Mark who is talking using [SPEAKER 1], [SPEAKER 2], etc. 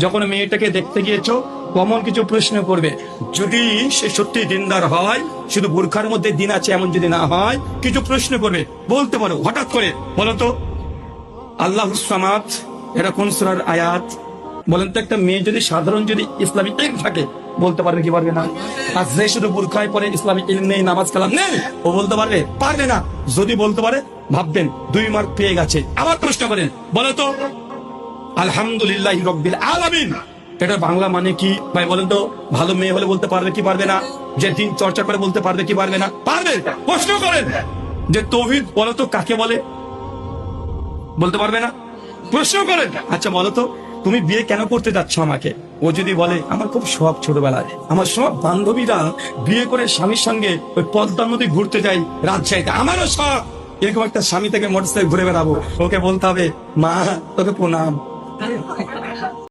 [SPEAKER 1] যখন মেয়েটাকে দেখতে গিয়েছো, কমন কিছু প্রশ্ন করবে। যদি সে সত্যি দিনদার হয়, শুধু বোরখার মধ্যে দিন আছে এমন যদি না হয়, কিছু প্রশ্ন করবে। বলতে পারো হঠাৎ করে, বলো তো আল্লাহুস সামাদ এটা কোন সূরার আয়াত? বলেন তো, একটা মেয়ে যদি সাধারণ যদি ইসলামিক ইলম থাকে, বলতে পারবে কি পারবে না? আর যে শুধু বোরখায় পরে ইসলামিক ইলম নেই, নামাজ কালাম নেই, ও বলতে পারবে? পারবে না। যদি বলতে পারে, ভাববেন 2 মার্ক পেয়ে গেছে। আবার প্রশ্ন করেন, বলো তো আলহামদুলিল্লাহি রাব্বিল আলামিন এটা বাংলা মানে কি? ভাই বলেন তো, ভালো মেয়ে হলে বলতে পারবে কি পারবে না? যে দিন চর্চা করে বলতে পারবে কি পারবে না? পারবে। প্রশ্ন করেন যে তাওহীদ বলো তো কাকে বলে? বলতে পারবে না। প্রশ্ন করেন, আচ্ছা বলো তো তুমি বিয়ে কেন করতে যাচ্ছ আমাকে? ও যদি বলে আমার খুব শখ, ছোটবেলায় আমার সব বান্ধবীরা বিয়ে করে স্বামীর সঙ্গে ওই পদ্মা নদী ঘুরতে যাই, রাজশাহীতে, আমারও শখ এরকম একটা স্বামী থেকে মোটরসাইকেল ঘুরে বেড়াবো, ওকে বলতে হবে মা তোকে প্রণাম।